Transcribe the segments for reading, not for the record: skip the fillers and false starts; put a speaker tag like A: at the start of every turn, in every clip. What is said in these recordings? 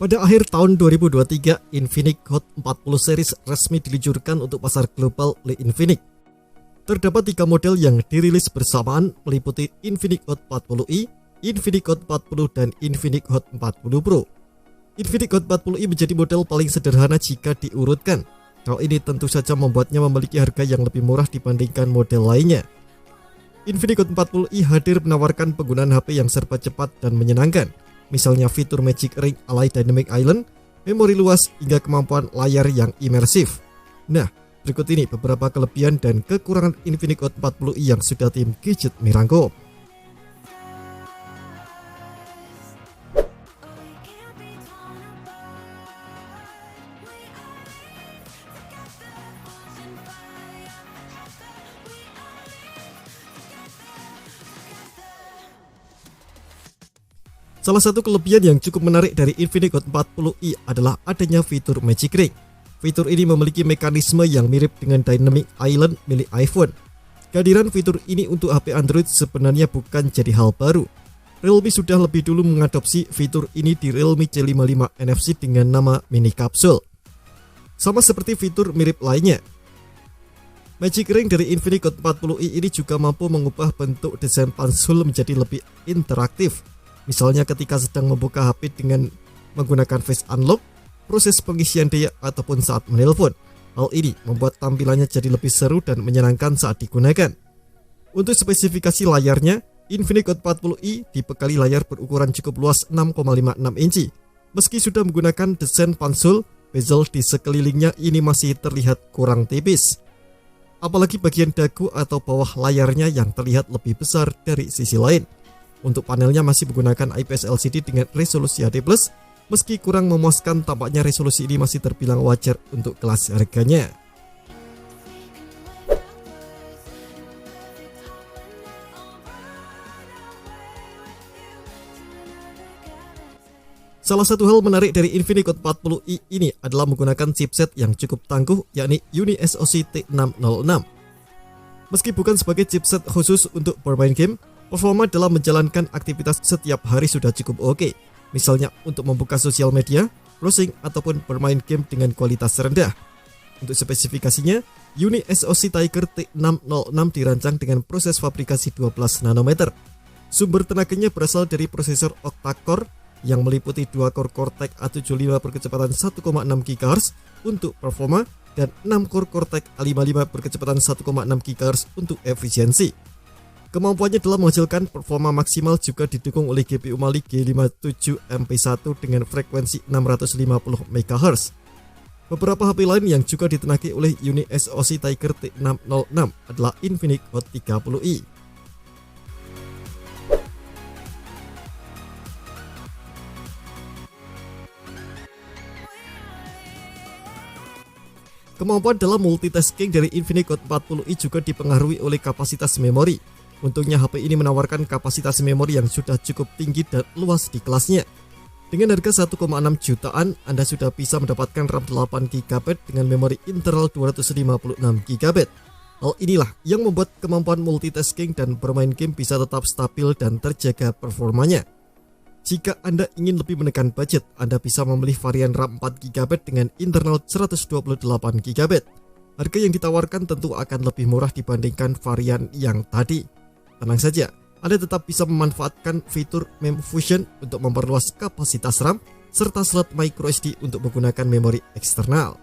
A: Pada akhir tahun 2023, Infinix Hot 40 series resmi diluncurkan untuk pasar global oleh Infinix. Terdapat 3 model yang dirilis bersamaan meliputi Infinix Hot 40i, Infinix Hot 40 dan Infinix Hot 40 Pro. Infinix Hot 40i menjadi model paling sederhana jika diurutkan. Hal ini tentu saja membuatnya memiliki harga yang lebih murah dibandingkan model lainnya. Infinix Hot 40i hadir menawarkan penggunaan HP yang serba cepat dan menyenangkan. Misalnya fitur Magic Ring ala Dynamic Island, memori luas, hingga kemampuan layar yang imersif. Nah, berikut ini beberapa kelebihan dan kekurangan Infinix Hot 40i yang sudah tim Gadget merangkum. Salah satu kelebihan yang cukup menarik dari Infinix Hot 40i adalah adanya fitur Magic Ring. Fitur ini memiliki mekanisme yang mirip dengan Dynamic Island milik iPhone. Kehadiran fitur ini untuk HP Android sebenarnya bukan jadi hal baru. Realme sudah lebih dulu mengadopsi fitur ini di Realme C55 NFC dengan nama Mini Capsule. Sama seperti fitur mirip lainnya, Magic Ring dari Infinix Hot 40i ini juga mampu mengubah bentuk desain pansul menjadi lebih interaktif. Misalnya ketika sedang membuka HP dengan menggunakan Face Unlock, proses pengisian daya, ataupun saat menelpon. Hal ini membuat tampilannya jadi lebih seru dan menyenangkan saat digunakan. Untuk spesifikasi layarnya, Infinix Hot 40i dibekali layar berukuran cukup luas 6,56 inci. Meski sudah menggunakan desain pansul, bezel di sekelilingnya ini masih terlihat kurang tipis. Apalagi bagian dagu atau bawah layarnya yang terlihat lebih besar dari sisi lain. Untuk panelnya masih menggunakan IPS LCD dengan resolusi HD+, meski kurang memuaskan, tampaknya resolusi ini masih terbilang wajar untuk kelas harganya. Salah satu hal menarik dari Infinix Hot 40i ini adalah menggunakan chipset yang cukup tangguh, yakni UniSoC T606. Meski bukan sebagai chipset khusus untuk bermain game, performa dalam menjalankan aktivitas setiap hari sudah cukup oke. Misalnya untuk membuka sosial media, browsing, ataupun bermain game dengan kualitas rendah. Untuk spesifikasinya, UniSoC Tiger T606 dirancang dengan proses fabrikasi 12 nanometer. Sumber tenaganya berasal dari prosesor octa-core yang meliputi 2 core Cortex A75 berkecepatan 1,6 GHz untuk performa dan 6 core Cortex A55 berkecepatan 1,6 GHz untuk efisiensi. Kemampuannya dalam menghasilkan performa maksimal juga didukung oleh GPU Mali G57MP1 dengan frekuensi 650 MHz. Beberapa HP lain yang juga ditenagi oleh UniSoC Tiger T606 adalah Infinix Hot 30i. Kemampuan dalam multitasking dari Infinix Hot 40i juga dipengaruhi oleh kapasitas memori. Untungnya HP ini menawarkan kapasitas memori yang sudah cukup tinggi dan luas di kelasnya. Dengan harga 1,6 jutaan, Anda sudah bisa mendapatkan RAM 8GB dengan memori internal 256GB. Hal inilah yang membuat kemampuan multitasking dan bermain game bisa tetap stabil dan terjaga performanya. Jika Anda ingin lebih menekan budget, Anda bisa memilih varian RAM 4GB dengan internal 128GB. Harga yang ditawarkan tentu akan lebih murah dibandingkan varian yang tadi. Tenang saja, Anda tetap bisa memanfaatkan fitur MemFusion untuk memperluas kapasitas RAM serta slot microSD untuk menggunakan memori eksternal.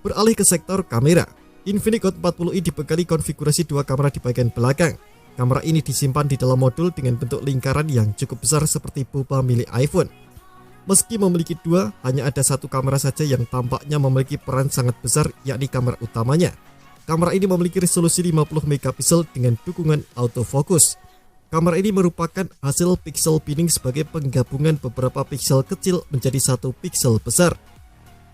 A: Beralih ke sektor kamera, Infinix Hot 40i dibekali konfigurasi 2 kamera di bagian belakang. Kamera ini disimpan di dalam modul dengan bentuk lingkaran yang cukup besar seperti boba milik iPhone. Meski memiliki 2, hanya ada 1 kamera saja yang tampaknya memiliki peran sangat besar, yakni kamera utamanya. Kamera ini memiliki resolusi 50 megapiksel dengan dukungan autofocus. Kamera ini merupakan hasil pixel binning sebagai penggabungan beberapa piksel kecil menjadi 1 piksel besar.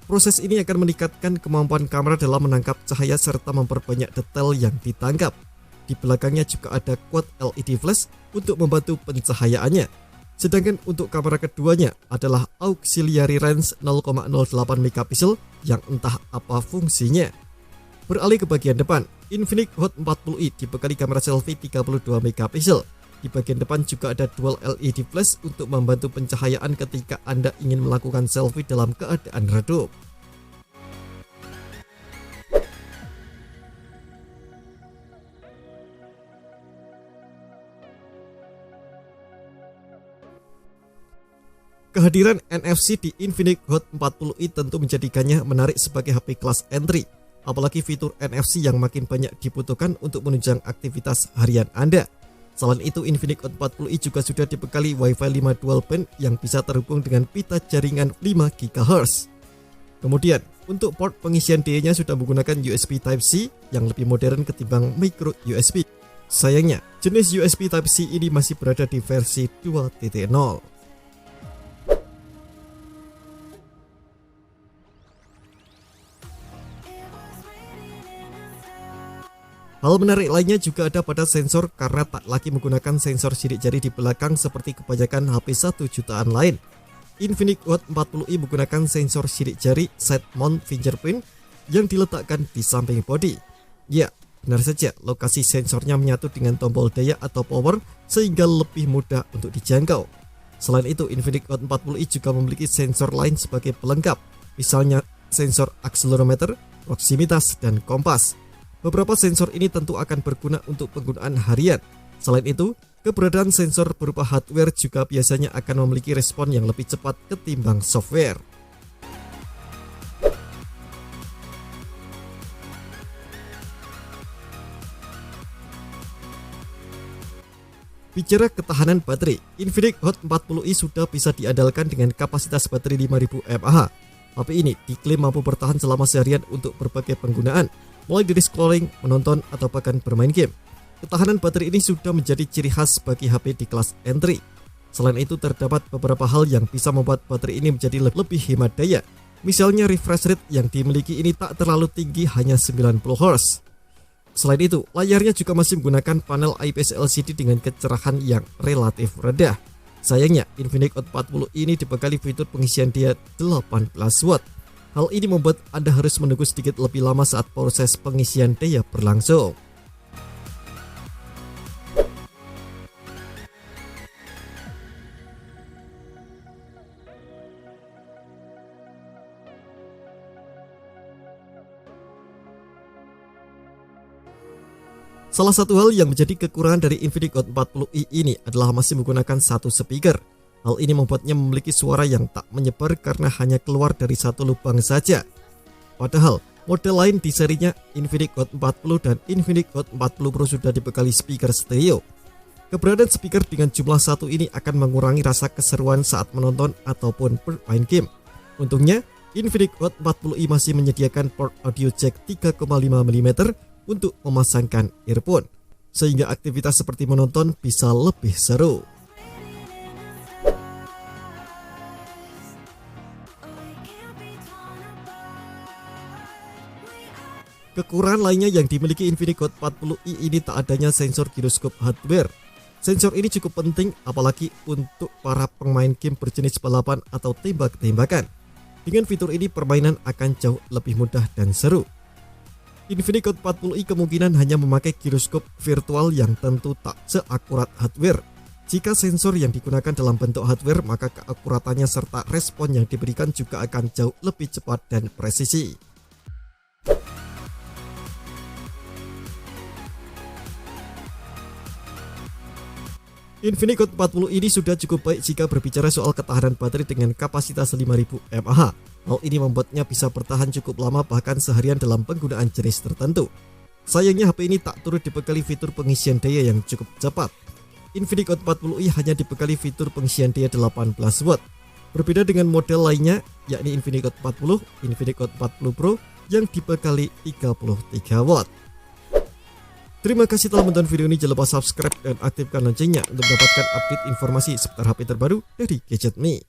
A: Proses ini akan meningkatkan kemampuan kamera dalam menangkap cahaya serta memperbanyak detail yang ditangkap. Di belakangnya juga ada quad LED flash untuk membantu pencahayaannya. Sedangkan untuk kamera keduanya adalah auxiliary lens 0,08 megapiksel yang entah apa fungsinya. Beralih ke bagian depan, Infinix Hot 40i dibekali kamera selfie 32 megapiksel. Di bagian depan juga ada dual LED flash untuk membantu pencahayaan ketika Anda ingin melakukan selfie dalam keadaan redup. Kehadiran NFC di Infinix Hot 40i tentu menjadikannya menarik sebagai HP kelas entry, apalagi fitur NFC yang makin banyak dibutuhkan untuk menunjang aktivitas harian Anda. Selain itu, Infinix Hot 40i juga sudah dibekali Wi-Fi 5 dual band yang bisa terhubung dengan pita jaringan 5 GHz. Kemudian, untuk port pengisian daya-nya sudah menggunakan USB Type-C yang lebih modern ketimbang micro USB. Sayangnya, jenis USB Type-C ini masih berada di versi 2.0. Hal menarik lainnya juga ada pada sensor karena tak lagi menggunakan sensor sidik jari di belakang seperti kebanyakan HP 1 jutaan lain. Infinix Hot 40i menggunakan sensor sidik jari side mount fingerprint yang diletakkan di samping bodi. Ya, benar saja, lokasi sensornya menyatu dengan tombol daya atau power sehingga lebih mudah untuk dijangkau. Selain itu, Infinix Hot 40i juga memiliki sensor lain sebagai pelengkap, misalnya sensor akselerometer, proksimitas, dan kompas. Beberapa sensor ini tentu akan berguna untuk penggunaan harian. Selain itu, keberadaan sensor berupa hardware juga biasanya akan memiliki respon yang lebih cepat ketimbang software. Bicara ketahanan baterai, Infinix Hot 40i sudah bisa diandalkan dengan kapasitas baterai 5000 mAh. HP ini diklaim mampu bertahan selama seharian untuk berbagai penggunaan, mulai dari scrolling, menonton, atau bahkan bermain game. Ketahanan baterai ini sudah menjadi ciri khas bagi HP di kelas entry. Selain itu, terdapat beberapa hal yang bisa membuat baterai ini menjadi lebih hemat daya. Misalnya refresh rate yang dimiliki ini tak terlalu tinggi, hanya 90 Hz. Selain itu, layarnya juga masih menggunakan panel IPS LCD dengan kecerahan yang relatif rendah. Sayangnya, Infinix Hot 40 ini dibekali fitur pengisian daya 18 watt. Hal ini membuat Anda harus menunggu sedikit lebih lama saat proses pengisian daya berlangsung. Salah satu hal yang menjadi kekurangan dari Infinix Hot 40i ini adalah masih menggunakan satu speaker. Hal ini membuatnya memiliki suara yang tak menyebar karena hanya keluar dari satu lubang saja. Padahal, model lain di serinya Infinix Hot 40 dan Infinix Hot 40 Pro sudah dibekali speaker stereo. Keberadaan speaker dengan jumlah satu ini akan mengurangi rasa keseruan saat menonton ataupun bermain game. Untungnya, Infinix Hot 40i masih menyediakan port audio jack 3,5 mm untuk memasangkan earphone, sehingga aktivitas seperti menonton bisa lebih seru. Kekurangan lainnya yang dimiliki Infinix Hot 40i ini tak adanya sensor giroskop hardware. Sensor ini cukup penting apalagi untuk para pemain game berjenis balapan atau tembak-tembakan. Dengan fitur ini permainan akan jauh lebih mudah dan seru. Infinix Hot 40i kemungkinan hanya memakai giroskop virtual yang tentu tak seakurat hardware. Jika sensor yang digunakan dalam bentuk hardware, maka keakuratannya serta respon yang diberikan juga akan jauh lebih cepat dan presisi. Infinix Hot 40 ini sudah cukup baik jika berbicara soal ketahanan baterai dengan kapasitas 5000 mAh. Hal ini membuatnya bisa bertahan cukup lama bahkan seharian dalam penggunaan jenis tertentu. Sayangnya HP ini tak turut dibekali fitur pengisian daya yang cukup cepat. Infinix Hot 40i hanya dibekali fitur pengisian daya 18 watt. Berbeda dengan model lainnya yakni Infinix Hot 40, Infinix Hot 40 Pro yang dibekali 33 watt. Terima kasih telah menonton video ini, jangan lupa subscribe dan aktifkan loncengnya untuk mendapatkan update informasi seputar HP terbaru dari Gadget Me.